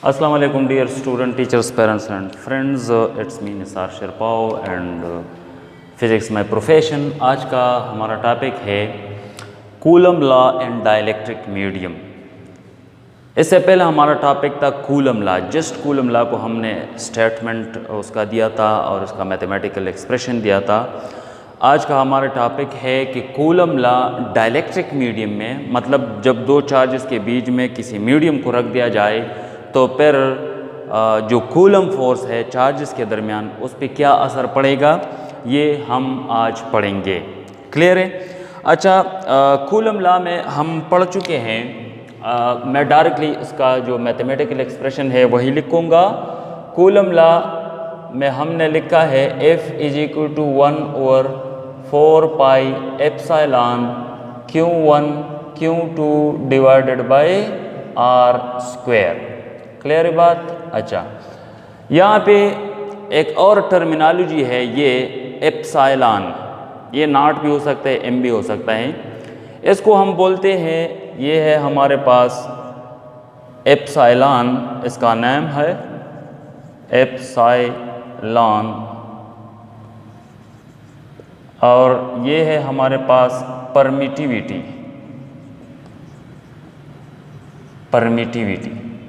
अस्सलाम वालेकुम dear student teachers parents and friends, it's me Nisar Sherpao and physics my profession. आज का हमारा टॉपिक है Coulomb law and dielectric medium. इससे पहले हमारा टॉपिक था Coulomb law. Just Coulomb law को हमने स्टेटमेंट उसका दिया था और उसका मैथमेटिकल एक्सप्रेशन दिया था। आज का हमारा टॉपिक है कि कूलम लॉ डाइलेक्ट्रिक मीडियम में, मतलब जब दो चार्जेस के बीच में किसी मीडियम को रख दिया जाए तो फिर जो कूलम फोर्स है चार्जेस के दरमियान उस पर क्या असर पड़ेगा, ये हम आज पढ़ेंगे। क्लियर है? अच्छा, कूलम लॉ में हम पढ़ चुके हैं। मैं डायरेक्टली इसका जो मैथमेटिकल एक्सप्रेशन है वही लिखूँगा। कूलम लॉ में हमने लिखा है F = 1/4 pi epsilon Q1 Q2 divided by R²। Clear है बात? अच्छा, यहाँ पे एक और टर्मिनोलॉजी है, ये एप्सिलॉन। ये नॉट भी हो सकता है, एम भी हो सकता है। इसको हम बोलते हैं, ये है हमारे पास एप्सिलॉन, इसका नाम है एप्सिलॉन, और ये है हमारे पास परमिटिविटी।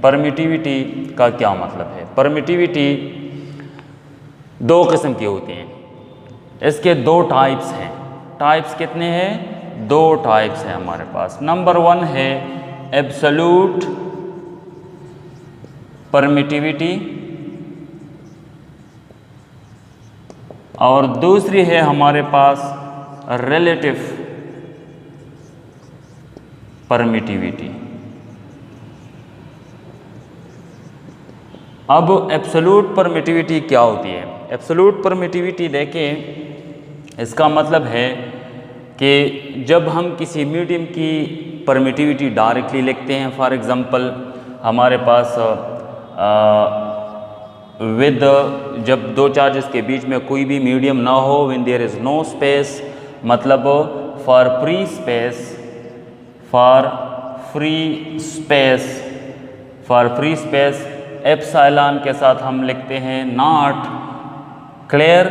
परमिटिविटी का क्या मतलब है? परमिटिविटी दो किस्म की होती हैं। इसके दो टाइप्स हैं। टाइप्स कितने हैं? दो टाइप्स हैं हमारे पास। नंबर 1 है एब्सोल्यूट परमिटिविटी और दूसरी है हमारे पास रिलेटिव परमिटिविटी। अब एब्सोल्यूट परमिटिविटी क्या होती है? एब्सोल्यूट परमिटिविटी देखें, इसका मतलब है कि जब हम किसी मीडियम की परमिटिविटी डायरेक्टली लिखते हैं, फॉर एग्जांपल हमारे पास जब दो चार्जेस के बीच में कोई भी मीडियम ना हो, when there is no space, मतलब फॉर फ्री स्पेस एप्सिलॉन के साथ हम लिखते हैं नॉट। क्लियर?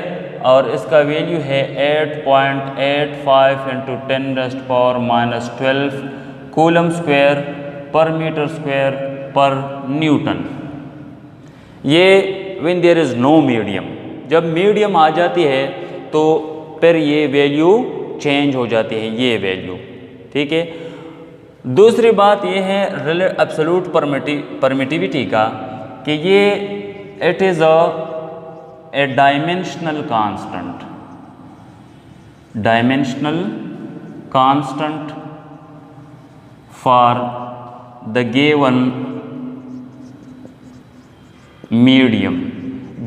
और इसका वैल्यू है 8.85 × 10⁻⁻12 कूलम स्क्वायर पर मीटर स्क्वायर पर न्यूटन। ये when there is no medium, जब मीडियम आ जाती है तो फिर ये वैल्यू चेंज हो जाती है, ये वैल्यू। ठीक है। दूसरी बात ये है एब्सोल्यूट परमिटिविटी का कि ये it is a dimensional constant for the given medium.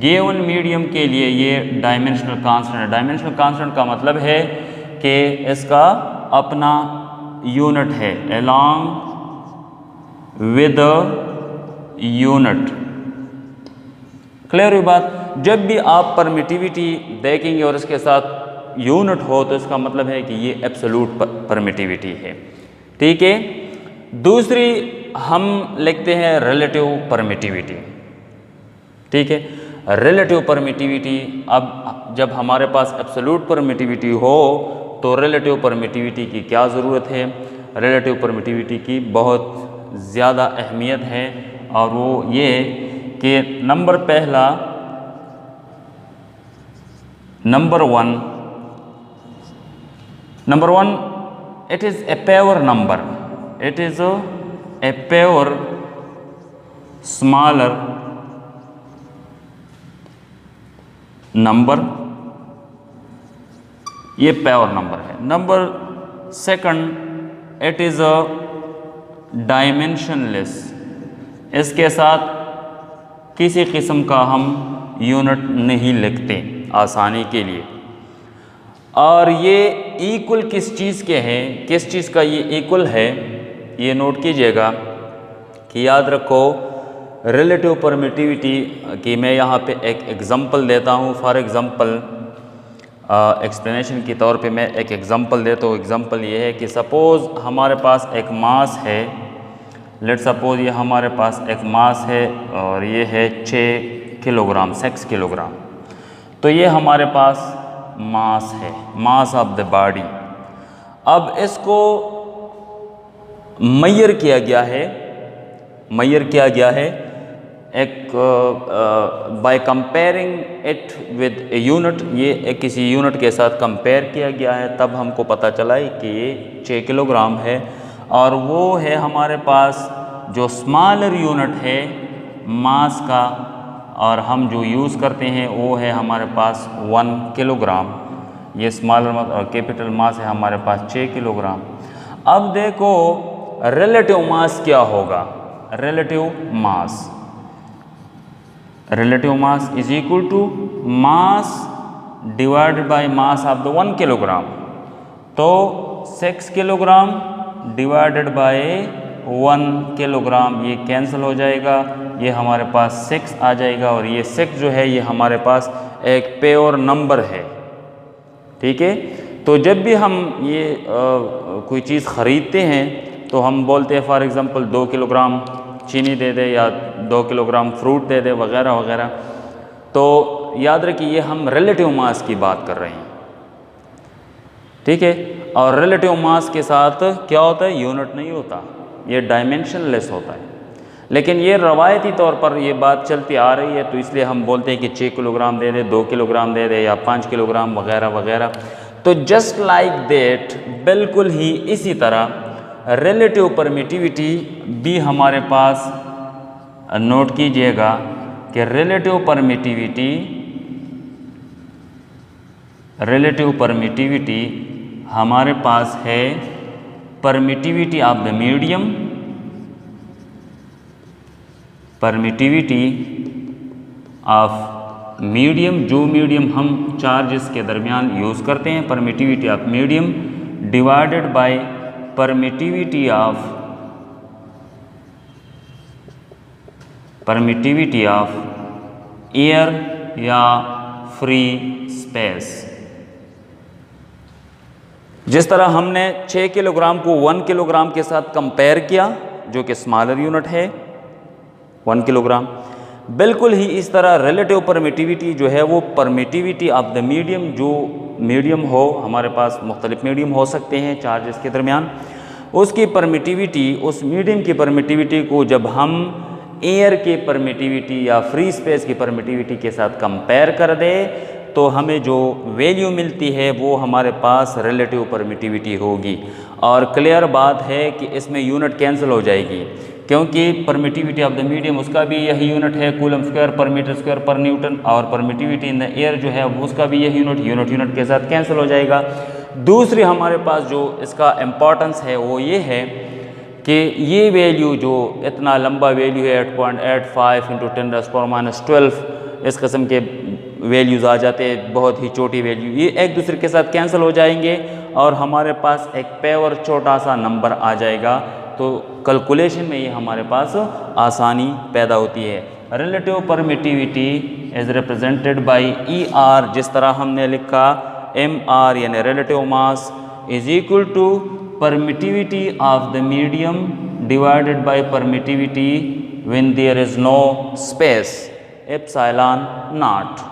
Given medium के लिए ये डायमेंशनल कांस्टेंट है। डायमेंशनल कांस्टेंट का मतलब है कि इसका अपना यूनिट है, अलॉन्ग विद यूनिट। क्लियर हुई बात? जब भी आप परमिटिविटी देखेंगे और इसके साथ यूनिट हो तो इसका मतलब है कि ये एब्सोल्यूट परमिटिविटी है। ठीक है। दूसरी हम लिखते हैं रिलेटिव परमिटिविटी। ठीक है। रिलेटिव परमिटिविटी, अब जब हमारे पास एब्सोल्यूट परमिटिविटी हो तो रिलेटिव परमिटिविटी की क्या ज़रूरत है? रिलेटिव परमिटिविटी की बहुत ज़्यादा अहमियत है, और वो ये कि number 1 it is a pure number, it is a pure smaller number, ये प्योर नंबर है। Number 2 it is a dimensionless, इसके साथ किसी किस्म का हम यूनिट नहीं लिखते आसानी के लिए। और ये इक्वल किस चीज़ के हैं, किस चीज़ का ये इक्वल है, ये नोट कीजिएगा कि याद रखो रिलेटिव परमिटिविटी की। मैं यहाँ पे एक एग्ज़ाम्पल देता हूँ। फॉर एग्ज़ाम्पल एक्सप्लेनेशन के तौर पे मैं एक एग्ज़ाम्पल देता हूँ। एग्ज़ाम्पल ये है कि सपोज़ हमारे पास एक मास है लेट सपोज ये हमारे पास एक मास है और ये है 6 किलोग्राम, 6 किलोग्राम। तो ये हमारे पास मास है, मास ऑफ द बॉडी। अब इसको मेजर किया गया है एक by comparing it with a unit. ये किसी यूनिट के साथ कंपेयर किया गया है, तब हमको पता चला है कि ये 6 किलोग्राम है। और वो है हमारे पास जो स्मॉलर यूनिट है मास का, और हम जो यूज़ करते हैं वो है हमारे पास 1 किलोग्राम। ये स्मॉलर और कैपिटल मास है हमारे पास 6 किलोग्राम। अब देखो रिलेटिव मास क्या होगा। Relative mass is equal to mass divided by mass of the 1 kilogram. तो 6 किलोग्राम डिवाइडेड बाय 1 किलोग्राम ये कैंसिल हो जाएगा, ये हमारे पास 6 आ जाएगा। और ये 6 जो है ये हमारे पास एक प्योर नंबर है, ठीक है। तो जब भी हम ये कोई चीज़ ख़रीदते हैं तो हम बोलते हैं फॉर एग्ज़ाम्पल 2 किलोग्राम चीनी दे दे या 2 किलोग्राम फ्रूट दे दे वगैरह वगैरह। तो याद रखिए ये हम रिलेटिव मास की बात कर रहे हैं, ठीक है। और रिलेटिव मास के साथ क्या होता है, यूनिट नहीं होता, ये डायमेंशनलेस होता है। लेकिन ये रवायती तौर पर ये बात चलती आ रही है, तो इसलिए हम बोलते हैं कि 6 किलोग्राम दे दे, 2 किलोग्राम दे दे या 5 किलोग्राम वगैरह वगैरह। तो जस्ट लाइक दैट, बिल्कुल ही इसी तरह रिलेटिव परमिटिविटी भी हमारे पास नोट कीजिएगा कि रिलेटिव परमिटिविटी हमारे पास है परमिटिविटी ऑफ द मीडियम, जो मीडियम हम चार्जेस के दरमियान यूज़ करते हैं, permittivity of medium divided by permittivity of air या फ्री स्पेस। जिस तरह हमने 6 किलोग्राम को 1 किलोग्राम के साथ कंपेयर किया, जो कि स्मॉलर यूनिट है 1 किलोग्राम, बिल्कुल ही इस तरह रिलेटिव परमिटिविटी जो है वो परमिटिविटी ऑफ द मीडियम, जो मीडियम हो, हमारे पास मुख्तलिफ मीडियम हो सकते हैं चार्जेस के दरमियान, उसकी परमिटिविटी, उस मीडियम की परमिटिविटी को जब हम एयर के परमिटिविटी या फ्री स्पेस की परमिटिविटी के साथ कंपेयर कर दे तो हमें जो वैल्यू मिलती है वो हमारे पास रिलेटिव परमिटिविटी होगी। और क्लियर बात है कि इसमें यूनिट कैंसिल हो जाएगी, क्योंकि परमिटिविटी ऑफ द मीडियम उसका भी यही यूनिट है कूलम स्क्वायर पर मीटर स्क्वायर पर न्यूटन, और परमिटिविटी इन द एयर जो है उसका भी यही यूनिट के साथ कैंसिल हो जाएगा। दूसरी हमारे पास जो इसका इम्पोर्टेंस है वो ये है कि ये वैल्यू जो इतना लंबा वैल्यू है 8.85 × 10⁻12 इस किस्म के वैल्यूज़ आ जाते हैं, बहुत ही छोटी वैल्यू, ये एक दूसरे के साथ कैंसिल हो जाएंगे और हमारे पास एक प्योर छोटा सा नंबर आ जाएगा। तो कैलकुलेशन में ये हमारे पास आसानी पैदा होती है। Relative permittivity is represented by ER, जिस तरह हमने लिखा MR यानी relative mass is equal to permittivity of the medium divided by permittivity when there is no space, epsilon naught.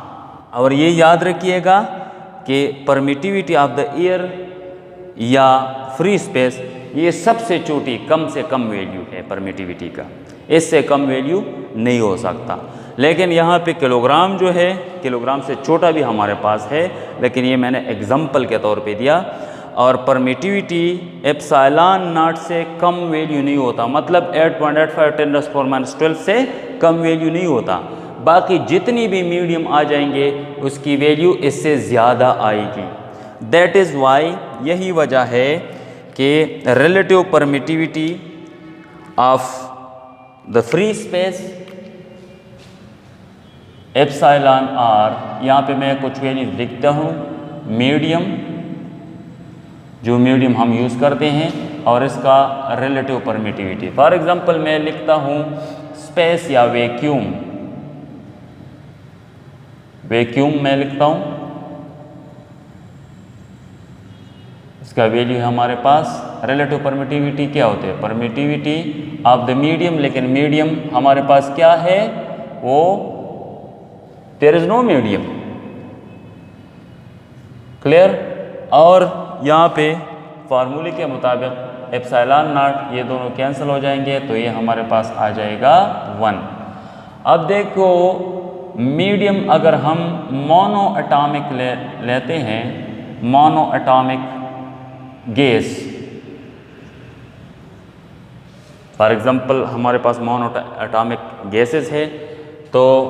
और ये याद रखिएगा कि परमिटिविटी ऑफ द एयर या फ्री स्पेस ये सबसे छोटी कम से कम वैल्यू है परमिटिविटी का, इससे कम वैल्यू नहीं हो सकता। लेकिन यहाँ पे किलोग्राम जो है, किलोग्राम से छोटा भी हमारे पास है, लेकिन ये मैंने एग्जाम्पल के तौर पे दिया। और परमिटिविटी एप्सिलॉन नॉट से कम वैल्यू नहीं होता, मतलब 8.85 × 10⁻12 से कम वैल्यू नहीं होता। बाकी जितनी भी मीडियम आ जाएंगे उसकी वैल्यू इससे ज़्यादा आएगी। दैट इज़ वाई, यही वजह है कि relative permittivity of the free space epsilon R, यहाँ पे मैं कुछ वैल्यू लिखता हूँ, मीडियम जो मीडियम हम यूज़ करते हैं और इसका रिलेटिव परमिटिविटी। फॉर एग्जांपल मैं लिखता हूँ स्पेस या वैक्यूम, मैं लिखता हूँ, इसका वैल्यू है हमारे पास रिलेटिव परमिटिविटी क्या होती है? परमिटिविटी ऑफ द मीडियम, लेकिन मीडियम हमारे पास क्या है? वो there is no medium. Clear? और यहाँ पे फार्मूले के मुताबिक एप्सिलॉन नॉट ये दोनों कैंसिल हो जाएंगे, तो ये हमारे पास आ जाएगा 1। अब देखो मीडियम अगर हम मोनो एटॉमिक लेते हैं, mono atomic gas, for example हमारे पास मोनो एटॉमिक गैसेस है, तो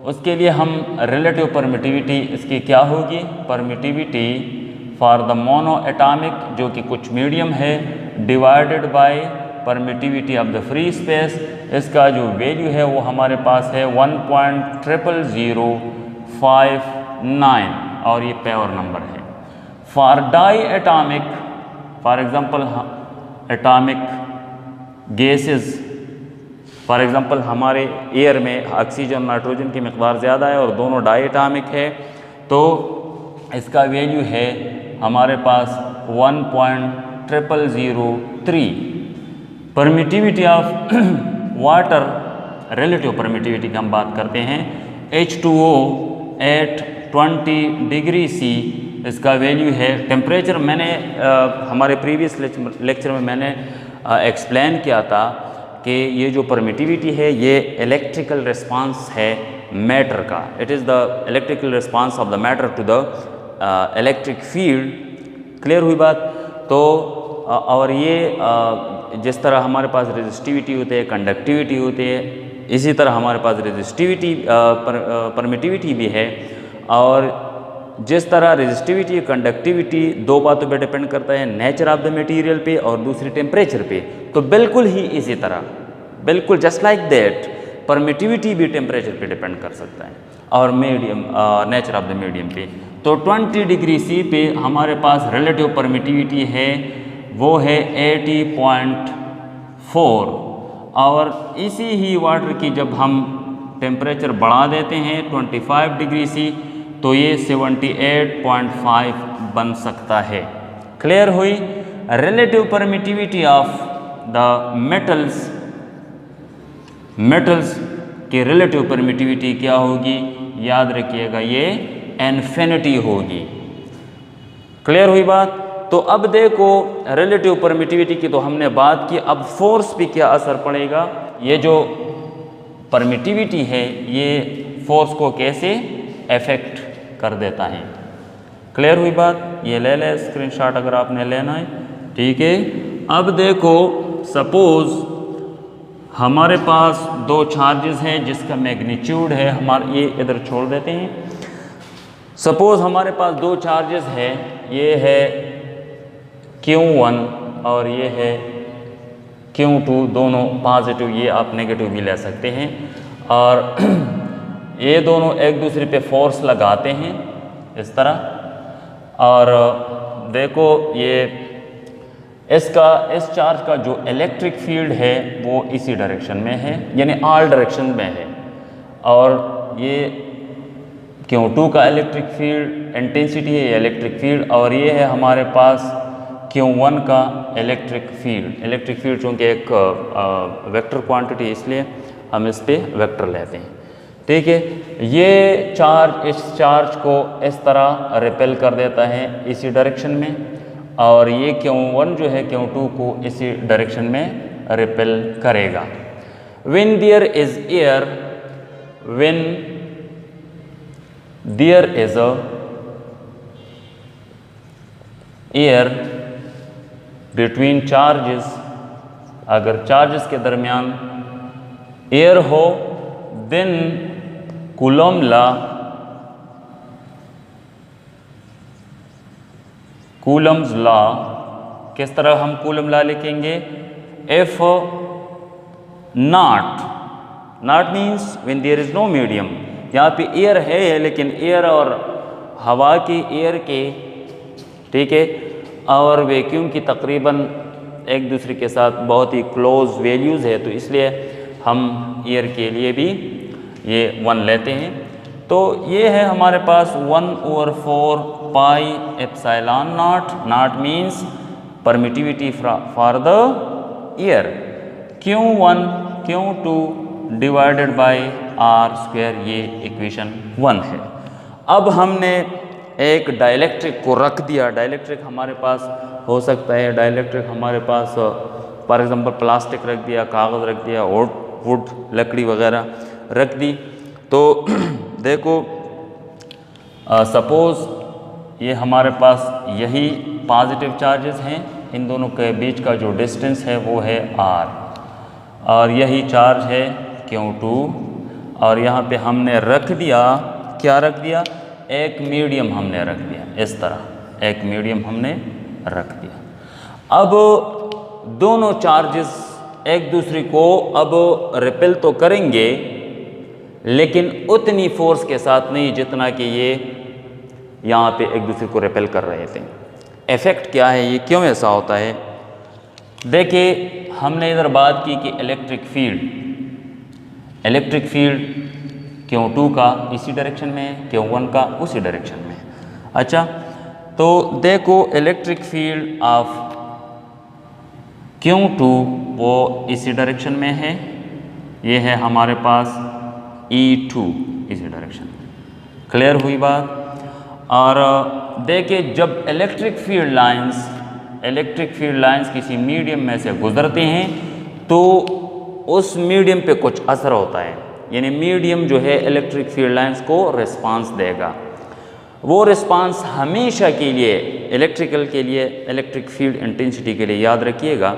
उसके लिए हम रिलेटिव परमिटिविटी इसकी क्या होगी? Permittivity for the mono atomic, जो कि कुछ मीडियम है, divided by permittivity of the free space, इसका जो वैल्यू है वो हमारे पास है 1.00059 और ये पावर नंबर है। For diatomic, for example atomic gases, for example हमारे एयर में ऑक्सीजन नाइट्रोजन की मिकदार ज़्यादा है और दोनों डाई एटॉमिक है, तो इसका वैल्यू है हमारे पास 1.0003। Permittivity of water, relative permittivity की हम बात करते हैं, H2O एट 20 डिग्री C, इसका वैल्यू है, टेम्परेचर मैंने हमारे प्रीवियस लेक्चर में मैंने एक्सप्लेन किया था कि ये जो परमिटिविटी है ये इलेक्ट्रिकल रिस्पांस है मैटर का। It is the electrical response of the matter to the electric field. Clear हुई बात? तो और ये जिस तरह हमारे पास रेजिस्टिविटी होती है, कंडक्टिविटी होती है, इसी तरह हमारे पास रेजिस्टिविटी परमिटिविटी भी है। और जिस तरह रेजिस्टिविटी कंडक्टिविटी दो बातों पे डिपेंड करता है, नेचर ऑफ द मटेरियल पे और दूसरी टेम्परेचर पे, तो बिल्कुल ही इसी तरह, बिल्कुल जस्ट लाइक दैट परमिटिविटी भी टेम्परेचर पे डिपेंड कर सकता है और medium nature of the medium पे। तो 20 डिग्री C पे हमारे पास रिलेटिव परमिटिविटी है वो है 80.4, और इसी ही वाटर की जब हम टेम्परेचर बढ़ा देते हैं 25 डिग्री C, तो ये 78.5 बन सकता है। क्लियर हुई? Relative permittivity of the metals की रिलेटिव परमिटिविटी क्या होगी? याद रखिएगा, ये इन्फिनिटी होगी। क्लियर हुई बात? तो अब देखो रिलेटिव परमिटिविटी की तो हमने बात की, अब फोर्स पे क्या असर पड़ेगा? ये जो परमिटिविटी है ये फोर्स को कैसे अफेक्ट कर देता है। क्लियर हुई बात? ये ले ले स्क्रीनशॉट अगर आपने लेना है, ठीक है। अब देखो सपोज हमारे पास दो चार्जेस हैं जिसका मैग्नीट्यूड है हमारे, ये इधर छोड़ देते हैं। सपोज हमारे पास दो चार्जेस है, ये है Q1 और ये है Q2, दोनों पॉजिटिव, ये आप नेगेटिव भी ले सकते हैं। और ये दोनों एक दूसरे पे फोर्स लगाते हैं इस तरह, और देखो ये इस चार्ज का जो इलेक्ट्रिक फील्ड है वो इसी डायरेक्शन में है, यानी ऑल डायरेक्शन में है। और ये Q2 का इलेक्ट्रिक फील्ड इंटेंसिटी है, ये इलेक्ट्रिक फील्ड, और ये है हमारे पास Q1 का इलेक्ट्रिक फील्ड चूँकि एक वेक्टर क्वांटिटी है इसलिए हम इस पे वेक्टर लेते हैं, ठीक है। ये चार्ज इस चार्ज को इस तरह रिपेल कर देता है इसी डायरेक्शन में, और ये Q1 जो है Q2 को इसी डायरेक्शन में रिपेल करेगा। When there is air between charges, अगर चार्जेस के दरमियान एयर हो, देन कूलम्ब कूलम्ब्स लॉ, किस तरह हम कूलम्ब लॉ लिखेंगे? F naught means when there is no medium. यहाँ पे एयर है लेकिन एयर और हवा की, एयर के, ठीक है, और वैक्यूम की तकरीबन एक दूसरे के साथ बहुत ही क्लोज वैल्यूज़ है, तो इसलिए हम एयर के लिए भी ये 1 लेते हैं। तो ये है हमारे पास 1/4 pi epsilon not means permittivity for the air, Q1 Q2 divided by R square, ये इक्वेशन 1 है। अब हमने एक डाइलेक्ट्रिक को रख दिया। डाइलेक्ट्रिक हमारे पास हो सकता है, डाइलेक्ट्रिक हमारे पास फॉर एग्जांपल प्लास्टिक रख दिया, कागज़ रख दिया, और वुड लकड़ी वगैरह रख दी। तो देखो सपोज़ ये हमारे पास यही पॉजिटिव चार्जेस हैं, इन दोनों के बीच का जो डिस्टेंस है वो है R, और यही चार्ज है Q2, और यहाँ पे हमने रख दिया, क्या रख दिया, एक मीडियम हमने रख दिया, इस तरह एक मीडियम हमने रख दिया। अब दोनों चार्जेस एक दूसरे को अब रिपेल तो करेंगे, लेकिन उतनी फोर्स के साथ नहीं जितना कि ये यहाँ पे एक दूसरे को रिपेल कर रहे थे। इफ़ेक्ट क्या है, ये क्यों ऐसा होता है? देखिए हमने इधर बात की कि इलेक्ट्रिक फील्ड Q2 का इसी डायरेक्शन में है, Q1 का उसी डायरेक्शन में है। अच्छा, तो देखो इलेक्ट्रिक फील्ड ऑफ Q2 वो इसी डायरेक्शन में है, ये है हमारे पास E2 इसी डायरेक्शन में। क्लियर हुई बात? और देखिए जब इलेक्ट्रिक फील्ड लाइंस किसी मीडियम में से गुजरते हैं तो उस मीडियम पे कुछ असर होता है, यानी मीडियम जो है इलेक्ट्रिक फील्ड लाइंस को रिस्पांस देगा। वो रिस्पांस हमेशा के लिए इलेक्ट्रिक फील्ड इंटेंसिटी के लिए याद रखिएगा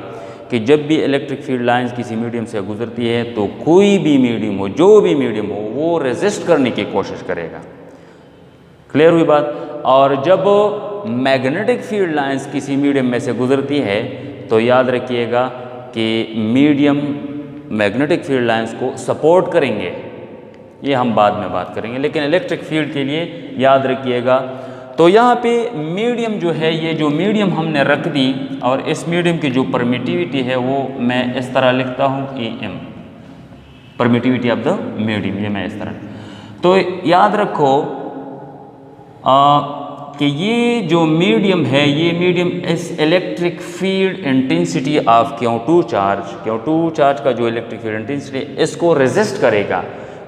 कि जब भी इलेक्ट्रिक फील्ड लाइंस किसी मीडियम से गुजरती है तो कोई भी मीडियम हो, जो भी मीडियम हो, वो रेजिस्ट करने की कोशिश करेगा। क्लियर हुई बात? और जब मैग्नेटिक फील्ड लाइंस किसी मीडियम में से गुजरती है तो याद रखिएगा कि मीडियम मैग्नेटिक फील्ड लाइंस को सपोर्ट करेंगे, ये हम बाद में बात करेंगे, लेकिन इलेक्ट्रिक फील्ड के लिए याद रखिएगा। तो यहाँ पे मीडियम जो है, ये जो मीडियम हमने रख दी, और इस मीडियम की जो परमिटिविटी है वो मैं इस तरह लिखता हूँ EM, permittivity of the medium, ये मैं इस तरह। तो याद रखो कि ये जो मीडियम है, ये मीडियम इस electric field intensity of Q2 charge का जो इलेक्ट्रिक फील्ड इंटेंसिटी इसको रेजिस्ट करेगा।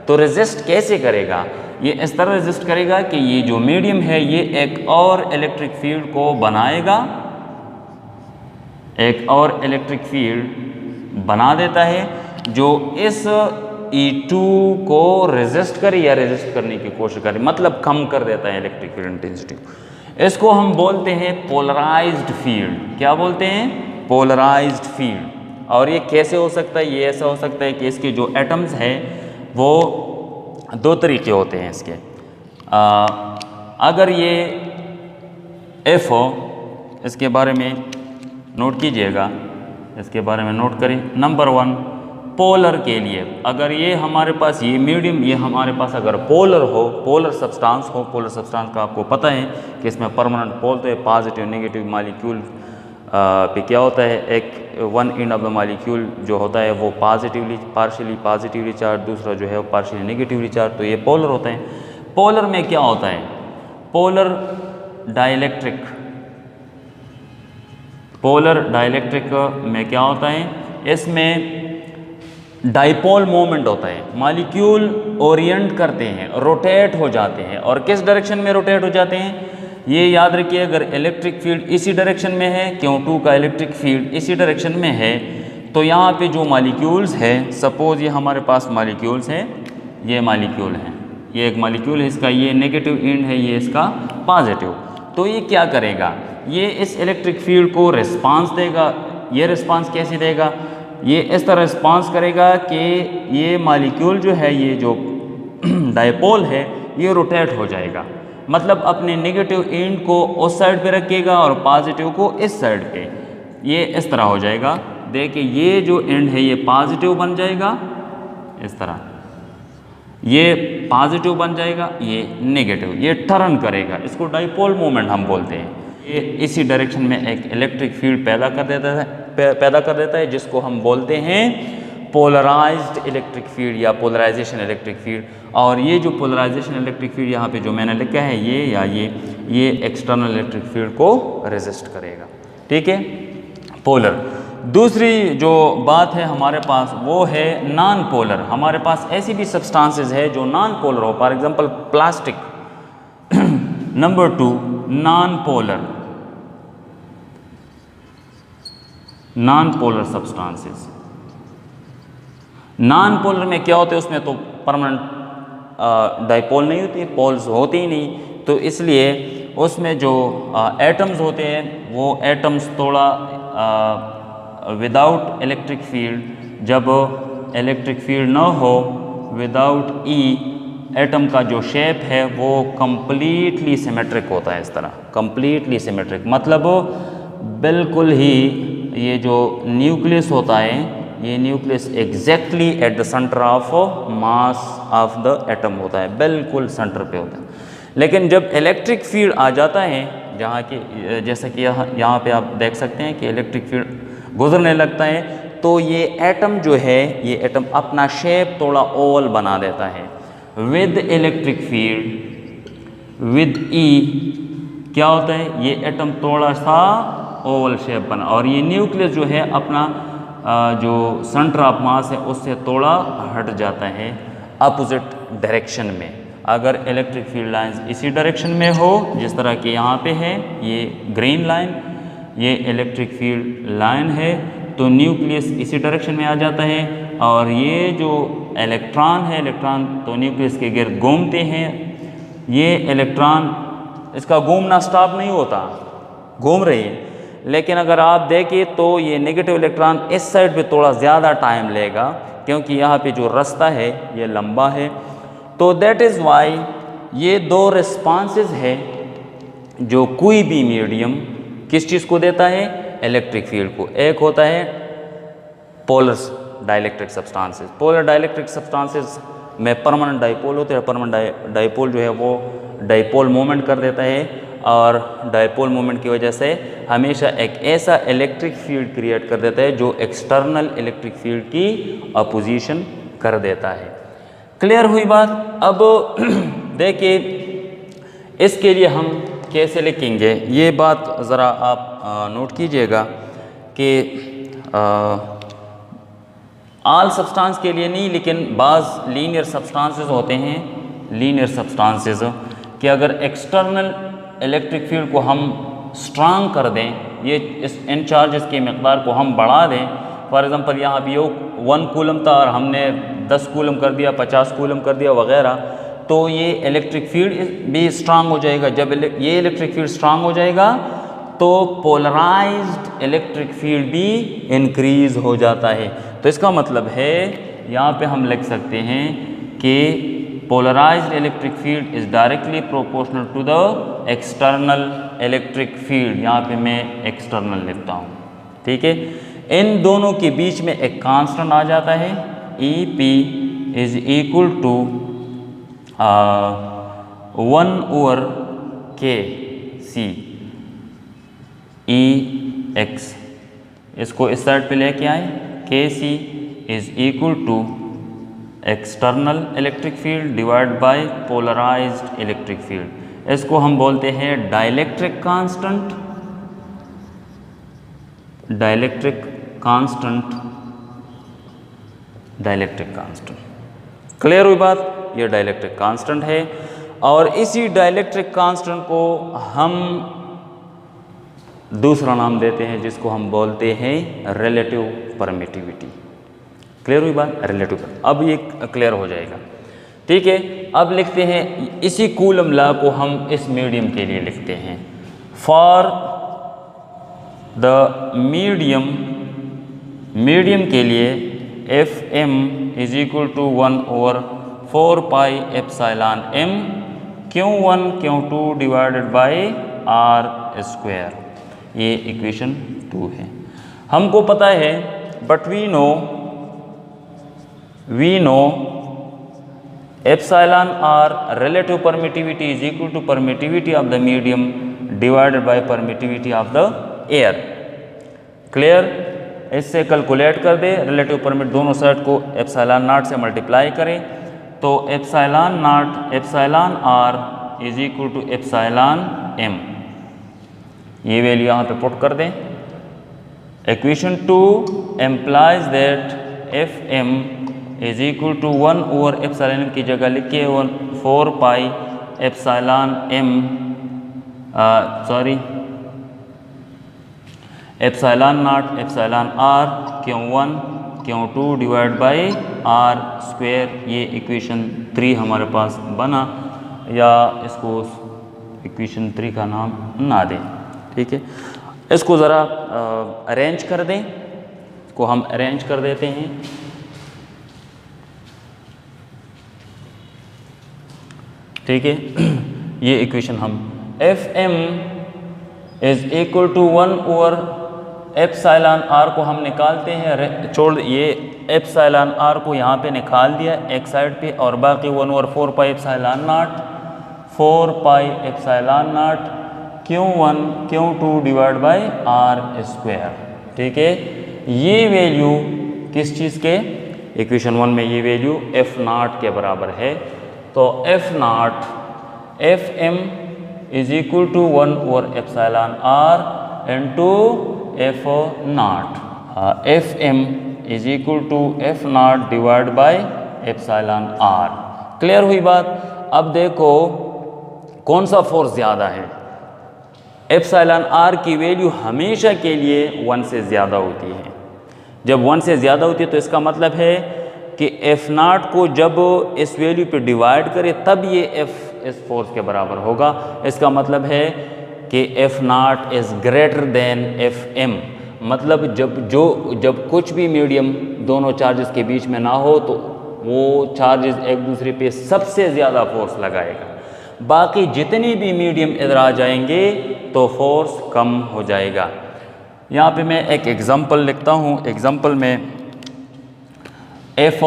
तो रेजिस्ट कैसे करेगा? ये इस तरह रेजिस्ट करेगा कि ये जो मीडियम है ये एक और इलेक्ट्रिक फील्ड को बनाएगा, एक और इलेक्ट्रिक फील्ड बना देता है जो इस E2 को रेजिस्ट करे या रेजिस्ट करने की कोशिश करे, मतलब कम कर देता है इलेक्ट्रिक फील्ड इंटेंसिटी। इसको हम बोलते हैं पोलराइज्ड फील्ड। क्या बोलते हैं? Polarised field. और ये कैसे हो सकता है? ये ऐसा हो सकता है कि इसके जो एटम्स हैं वो दो तरीके होते हैं इसके। अगर ये F हो, इसके बारे में नोट कीजिएगा, इसके बारे में नोट करें। नंबर 1, पोलर के लिए अगर ये हमारे पास ये मीडियम, ये हमारे पास अगर पोलर हो, पोलर सब्सटेंस हो, पोलर सब्सटेंस का आपको पता है कि इसमें परमानेंट पोल तो है, पॉजिटिव नेगेटिव मॉलिक्यूल पे क्या होता है, एक one end of the molecule जो होता है वो पार्शियली पॉजिटिवली चार्ज, दूसरा जो है वो पार्शियली नेगेटिवली चार्ज, तो ये पोलर होता है। पोलर में क्या होता है? पोलर डाइलेक्ट्रिक में क्या होता है? इसमें डाइपोल मोमेंट होता है, मॉलिक्यूल ओरिएंट करते हैं, रोटेट हो जाते हैं। और किस डायरेक्शन में रोटेट हो जाते हैं? ये याद रखिए, अगर इलेक्ट्रिक फील्ड इसी डायरेक्शन में है, Q2 का इलेक्ट्रिक फील्ड इसी डायरेक्शन में है, तो यहाँ पे जो मॉलिक्यूल्स हैं, सपोज ये हमारे पास मॉलिक्यूल्स हैं, ये मॉलिक्यूल हैं, ये एक मॉलिक्यूल है, इसका ये नेगेटिव एंड है, ये इसका पॉजिटिव। तो ये क्या करेगा? ये इस इलेक्ट्रिक फील्ड को रिस्पांस देगा। ये रिस्पांस कैसे देगा? ये इस तरह रिस्पांस करेगा कि ये मॉलिक्यूल जो है, ये जो डाइपोल है, ये रोटेट हो जाएगा, मतलब अपने नेगेटिव एंड को उस साइड पे रखेगा और पॉजिटिव को इस साइड पे, ये इस तरह हो जाएगा। देखिए ये जो एंड है ये पॉजिटिव बन जाएगा, इस तरह ये पॉजिटिव बन जाएगा, ये नेगेटिव, ये टर्न करेगा। इसको डाइपोल मोमेंट हम बोलते हैं। ये इसी डायरेक्शन में एक इलेक्ट्रिक फील्ड पैदा कर देता है जिसको हम बोलते हैं पोलराइज्ड इलेक्ट्रिक फील्ड या पोलराइजेशन इलेक्ट्रिक फील्ड। और ये जो पोलराइजेशन इलेक्ट्रिक फील्ड यहाँ पे जो मैंने लिखा है, ये एक्सटर्नल इलेक्ट्रिक फील्ड को रेजिस्ट करेगा। ठीक है, पोलर। दूसरी जो बात है हमारे पास वो है नॉन पोलर। हमारे पास ऐसी भी सब्सटेंसेस है जो नॉन पोलर हो, for example plastic. Number 2, non polar, non polar substances. Non polar में क्या होता है, उसमें तो परमानेंट डाइपोल नहीं होती, पोल्स होते ही नहीं, तो इसलिए उसमें जो एटम्स होते हैं वो एटम्स थोड़ा विदाउट इलेक्ट्रिक फील्ड, जब इलेक्ट्रिक फील्ड ना हो, विदाउट ई, एटम का जो शेप है वो कंप्लीटली सिमेट्रिक होता है। इस तरह कंप्लीटली सिमेट्रिक मतलब बिल्कुल ही ये जो न्यूक्लियस होता है, ये nucleus exactly at the centre of mass of the atom होता है, बिल्कुल सेंटर पे होता है। लेकिन जब इलेक्ट्रिक फील्ड आ जाता है, जहाँ की जैसा कि यहाँ पे आप देख सकते हैं कि इलेक्ट्रिक फील्ड गुजरने लगता है, तो ये एटम जो है, ये एटम अपना शेप थोड़ा ओवल बना देता है। विद इलेक्ट्रिक फील्ड, विद ई क्या होता है, ये एटम थोड़ा सा ओवल शेप बना, और ये न्यूक्लियस जो है अपना जो सेंटर ऑफ मास है उससे थोड़ा हट जाता है अपोजिट डायरेक्शन में। अगर इलेक्ट्रिक फील्ड लाइंस इसी डायरेक्शन में हो, जिस तरह के यहाँ पे है ये ग्रीन लाइन, ये इलेक्ट्रिक फील्ड लाइन है, तो न्यूक्लियस इसी डायरेक्शन में आ जाता है, और ये जो इलेक्ट्रॉन है, इलेक्ट्रॉन तो न्यूक्लियस के गिर्द घूमते हैं। ये इलेक्ट्रॉन, इसका घूमना स्टॉप नहीं होता, घूम रही है, लेकिन अगर आप देखें तो ये नेगेटिव इलेक्ट्रॉन इस साइड पे थोड़ा ज़्यादा टाइम लेगा, क्योंकि यहाँ पे जो रास्ता है ये लंबा है। तो दैट इज़ वाई ये दो रिस्पॉन्सेज है जो कोई भी मीडियम किस चीज़ को देता है, इलेक्ट्रिक फील्ड को। एक होता है polar dielectric substances. Polar dielectric substances में परमानेंट डाइपोल होते हैं। परमानेंट डाइपोल जो है वो डाइपोल मोमेंट कर देता है, और डाइपोल मोमेंट की वजह से हमेशा एक ऐसा इलेक्ट्रिक फील्ड क्रिएट कर देता है जो एक्सटर्नल इलेक्ट्रिक फील्ड की अपोजिशन कर देता है। क्लियर हुई बात। अब देखिए इसके लिए हम कैसे लिखेंगे, ये बात ज़रा आप नोट कीजिएगा कि ऑल सब्सटेंस के लिए नहीं, लेकिन बाज़ लीनियर सब्सटेंसेस होते हैं, लीनियर सब्सटेंसेस कि अगर एक्सटर्नल इलेक्ट्रिक फील्ड को हम स्ट्रांग कर दें, ये इन चार्जेस की मकदार को हम बढ़ा दें, फॉर एग्ज़ाम्पल यहाँ भी 1 कूलम था और हमने 10 कूलम कर दिया, 50 कूलम कर दिया वगैरह, तो ये इलेक्ट्रिक फील्ड भी स्ट्रांग हो जाएगा। जब ये इलेक्ट्रिक फील्ड स्ट्रांग हो जाएगा तो पोलराइज्ड इलेक्ट्रिक फील्ड भी इंक्रीज़ हो जाता है। तो इसका मतलब है यहाँ पे हम लिख सकते हैं कि polarized electric field is directly proportional to the external electric field। यहाँ पे मैं external लिखता हूँ, ठीक है। इन दोनों के बीच में एक कांस्टेंट आ जाता है, EP is equal to 1/KC EX। इसको इस साइड पे लेके आए, KC is equal to external electric field divide by polarised electric field. इसको हम बोलते हैं dielectric constant, dielectric constant, dielectric constant. Clear हुई बात, ये डाइलेक्ट्रिक कांस्टेंट है। और इसी डाइलेक्ट्रिक कांस्टेंट को हम दूसरा नाम देते हैं जिसको हम बोलते हैं रिलेटिव परमिटिविटी। क्लियर हुई बात, रिलेटिव। अब ये क्लियर हो जाएगा, ठीक है। अब लिखते हैं इसी कूलम लॉ को हम इस मीडियम के लिए लिखते हैं। फॉर द मीडियम के लिए Fm is equal to 1/4πε_m Q1 Q2 divided by r²। ये इक्वेशन 2 है। हमको पता है, but we know epsilon R relative permittivity is equal to permittivity of the medium divided by permittivity of the air. Clear. इससे calculate कर दे relative permit, दोनों side को एप्सिलॉन नॉट से मल्टीप्लाई करें, तो epsilon naught epsilon R is equal to epsilon m। ये value यहाँ पे पुट कर दें equation 2 implies that F M is equal to 1 over epsilon की जगह लिखिए 4 pi epsilon M epsilon naught epsilon R Q 1 Q 2 divide by R square. ये equation 3 हमारे पास बना, या इसको इक्वेशन 3 का नाम ना दें, ठीक है। इसको ज़रा अरेंज कर दें, इसको हम अरेंज कर देते हैं। ठीक है, ये इक्वेशन हम F M is equal to 1 over epsilon R को हम निकालते हैं, छोड़ ये एप्सिलॉन आर को यहाँ पे निकाल दिया एक साइड पे, और बाकी 1 over 4 pi epsilon not 4 pi epsilon not क्यों 1 Q 2 divide by R square. ठीक है, ये वैल्यू किस चीज़ के, इक्वेशन 1 में ये वैल्यू एफ नॉट के बराबर है। तो F naught F M is equal to 1 over epsilon R into F naught, F M is equal to F naught divide by epsilon R. Clear हुई बात। अब देखो कौन सा फोर्स ज़्यादा है। एप्सिलॉन आर की वैल्यू हमेशा के लिए 1 से ज़्यादा होती है। जब 1 से ज़्यादा होती है तो इसका मतलब है कि एफ नॉट को जब इस वैल्यू पे डिवाइड करे तब ये एफ इस फोर्स के बराबर होगा। इसका मतलब है कि F naught is greater than F M. मतलब जब कुछ भी मीडियम दोनों चार्जेस के बीच में ना हो तो वो चार्जेस एक दूसरे पे सबसे ज़्यादा फोर्स लगाएगा। बाकी जितने भी मीडियम इधर आ जाएंगे तो फोर्स कम हो जाएगा। यहाँ पे मैं एक एग्जांपल लिखता हूँ। एग्जांपल में F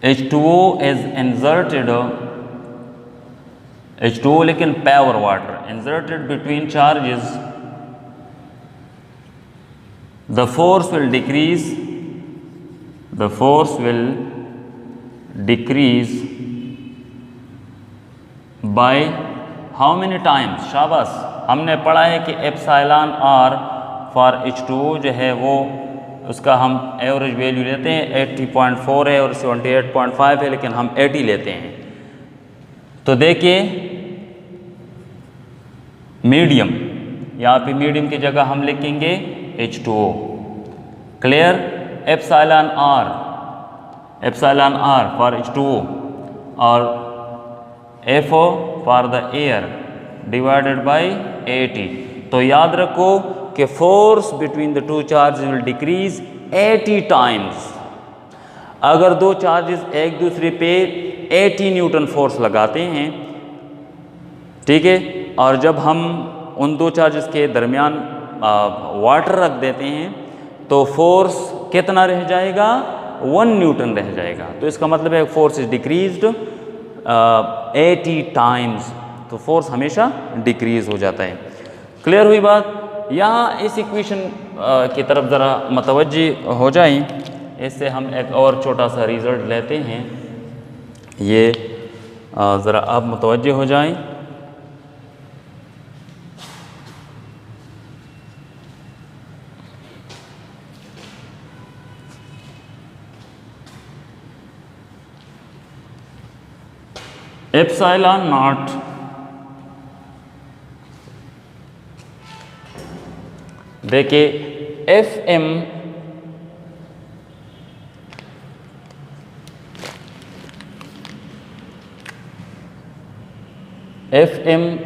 H2O is inserted, H2O लेकिन pure water inserted between charges, the force will decrease by how many times। शाबाश, हमने पढ़ा है कि एप्सिलॉन आर फॉर H2O जो है वो उसका हम एवरेज वैल्यू लेते हैं 80.4 है और 78.5 है, लेकिन हम 80 लेते हैं। तो देखिए मीडियम, यहाँ पे मीडियम की जगह हम लिखेंगे H2O। Clear. Epsilon R for H2O और FO for the air divided by 80। तो याद रखो कि force between the two charges will decrease 80 times. अगर दो चार्जेस एक दूसरे पे 80 न्यूटन फोर्स लगाते हैं, ठीक है, और जब हम उन दो चार्जेस के दरमियान वाटर रख देते हैं तो फोर्स कितना रह जाएगा, 1 न्यूटन रह जाएगा। तो इसका मतलब है फोर्स इज डिक्रीज्ड 80 टाइम्स। तो फोर्स हमेशा डिक्रीज हो जाता है। क्लियर हुई बात। यहाँ इस इक्वेशन की तरफ ज़रा मतवज्जी हो जाएं। इससे हम एक और छोटा सा रिज़ल्ट लेते हैं। ये ज़रा आप मतवज्जे हो जाएं। एप्सिलॉन नॉट देखिए F M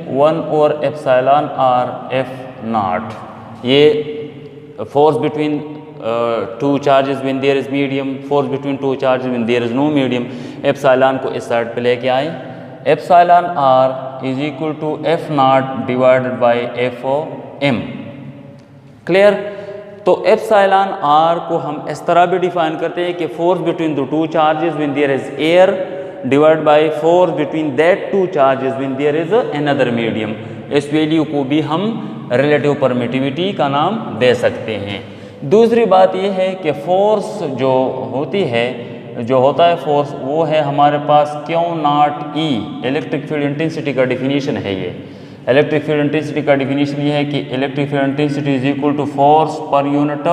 one over epsilon R F naught, ये force between two charges when there is medium, force between two charges when there is no medium. Epsilon को इस साइड पे लेके आए। Epsilon R is equal to F naught divided by F O M. Clear. तो epsilon R को हम इस तरह भी डिफाइन करते हैं कि force between the two charges when there is air divide by force between that two charges when there is another medium. इस वैल्यू को भी हम रिलेटिव परमिटिविटी का नाम दे सकते हैं। दूसरी बात यह है कि फोर्स जो होता है फोर्स, वो है हमारे पास Q naught E, electric field intensity का डिफिनीशन है ये। इलेक्ट्रिक फील्ड इंटेंसिटी का डिफिनीशन ये है कि electric field intensity is equal to force per unit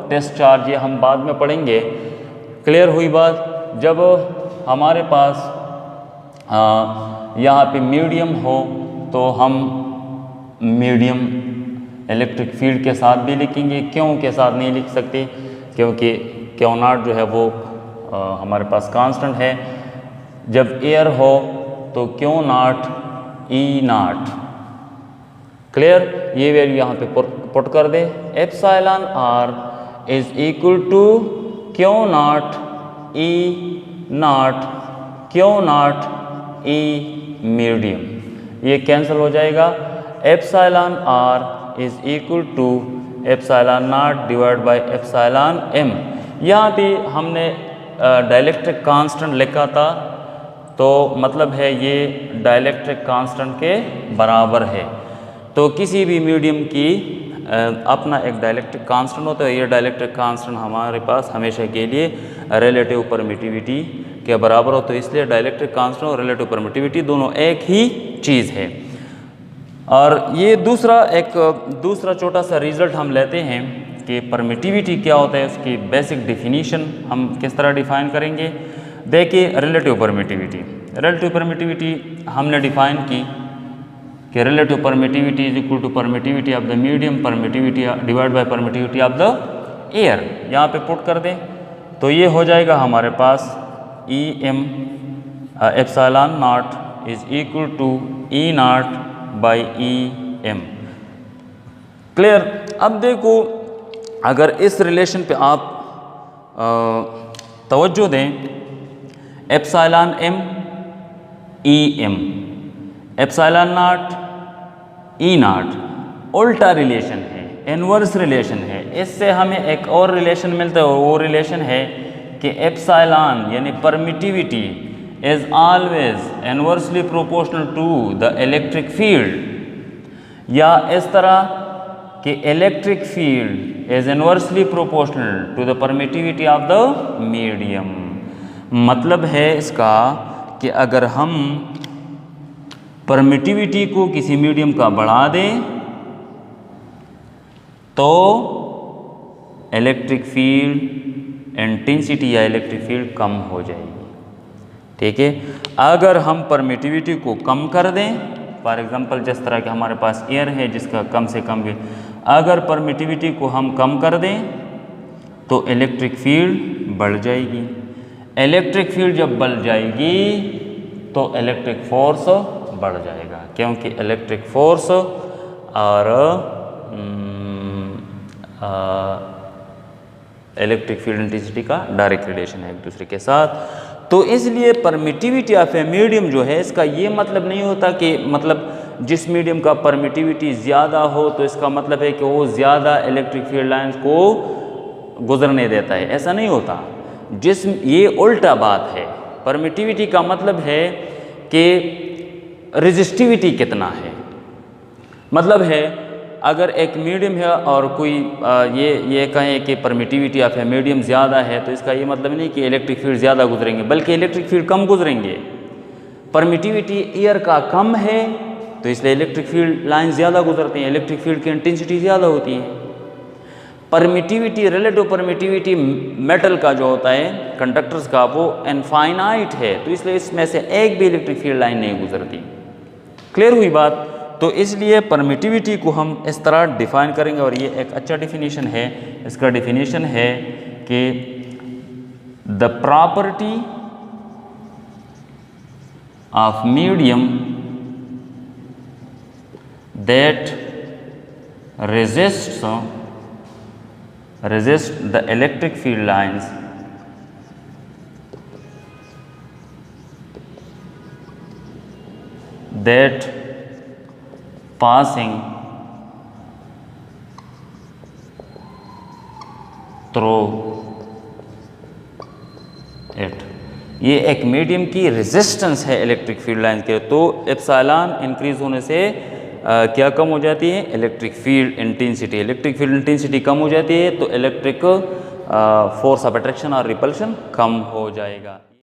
test charge. ये हम बाद में पढ़ेंगे। क्लियर हुई बात। जब हमारे पास यहाँ पे मीडियम हो तो हम मीडियम इलेक्ट्रिक फील्ड के साथ भी लिखेंगे। क्यों के साथ नहीं लिख सकते? क्योंकि क्यू नॉट जो है वो हमारे पास कांस्टेंट है। जब एयर हो तो Q naught E naught. Clear. ये वैल्यू यहाँ पे पुट कर दे। Epsilon R is equal to Q naught E naught Q naught E medium. ये कैंसिल हो जाएगा। Epsilon R is equal to epsilon naught divide by epsilon M. यहाँ पे हमने डाइलेक्ट्रिक कांस्टेंट लिखा था, तो मतलब है ये डाइलेक्ट्रिक कांस्टेंट के बराबर है। तो किसी भी मीडियम की अपना एक डाइलेक्ट्रिक कांस्टेंट होता है। ये डाइलेक्ट्रिक कांस्टेंट हमारे पास हमेशा के लिए रिलेटिव परमिटिविटी के बराबर हो, तो इसलिए डाइलेक्ट्रिक कांस्टेंट और रिलेटिव परमिटिविटी दोनों एक ही चीज़ है। और ये दूसरा छोटा सा रिजल्ट हम लेते हैं कि परमिटिविटी क्या होता है, उसकी बेसिक डिफिनीशन हम किस तरह डिफ़ाइन करेंगे। देखिए रिलेटिव परमिटिविटी हमने डिफ़ाइन की कि relative permittivity is equal to permittivity of the medium permittivity divide by permittivity of the air. यहाँ पे पुट कर दें तो ये हो जाएगा हमारे पास E M epsilon naught is equal to E naught by E M. Clear. अब देखो अगर इस रिलेशन पे आप तवज्जो दें, epsilon M E M epsilon naught E naught उल्टा रिलेशन है, इनवर्स रिलेशन है। इससे हमें एक और रिलेशन मिलता है, वो रिलेशन है कि एप्सिलॉन यानी permittivity is always inversely proportional to the electric field, या इस तरह कि electric field is inversely proportional to the permittivity of the medium. मतलब है इसका कि अगर हम परमिटिविटी को किसी मीडियम का बढ़ा दें तो इलेक्ट्रिक फील्ड इंटेंसिटी या इलेक्ट्रिक फील्ड कम हो जाएगी। ठीक है। अगर हम परमिटिविटी को कम कर दें, फॉर एग्जांपल जिस तरह के हमारे पास एयर है जिसका कम से कम भी, अगर परमिटिविटी को हम कम कर दें तो इलेक्ट्रिक फील्ड बढ़ जाएगी। इलेक्ट्रिक फील्ड जब बढ़ जाएगी तो इलेक्ट्रिक फोर्स बढ़ जाएगा, क्योंकि इलेक्ट्रिक फोर्स और इलेक्ट्रिक फील्ड इंटेंसिटी का डायरेक्ट रिलेशन है एक दूसरे के साथ। तो इसलिए परमिटिविटी ऑफ ए मीडियम जो है, इसका ये मतलब नहीं होता कि मतलब जिस मीडियम का परमिटिविटी ज़्यादा हो तो इसका मतलब है कि वो ज़्यादा इलेक्ट्रिक फील्ड लाइंस को गुजरने देता है, ऐसा नहीं होता। ये उल्टा बात है। परमिटिविटी का मतलब है कि रेजिस्टिविटी कितना है। मतलब है अगर एक मीडियम है और कोई ये कहें कि परमिटिविटी ऑफ ए मीडियम ज़्यादा है, तो इसका ये मतलब नहीं कि इलेक्ट्रिक फील्ड ज़्यादा गुजरेंगे, बल्कि इलेक्ट्रिक फील्ड कम गुजरेंगे। परमिटिविटी एयर का कम है तो इसलिए इलेक्ट्रिक फील्ड लाइन ज़्यादा गुजरती हैं, इलेक्ट्रिक फील्ड की इंटेंसिटी ज़्यादा होती है। परमिटिविटी रिलेटिव परमिटिविटी मेटल का जो होता है, कंडक्टर्स का, वो इनफाइनाइट है, तो इसलिए इसमें से एक भी इलेक्ट्रिक फील्ड लाइन नहीं गुजरती। क्लियर हुई बात। तो इसलिए परमिटिविटी को हम इस तरह डिफाइन करेंगे और ये एक अच्छा डिफिनीशन है। इसका डिफिनीशन है कि the property of medium that resist the electric field lines that passing through it। ये एक मीडियम की रेजिस्टेंस है इलेक्ट्रिक फील्ड लाइंस के, तो एप्सिलॉन इंक्रीज होने से क्या कम हो जाती है? Electric field intensity. Electric field intensity कम हो जाती है तो इलेक्ट्रिक फोर्स ऑफ अट्रैक्शन और रिपल्शन कम हो जाएगा।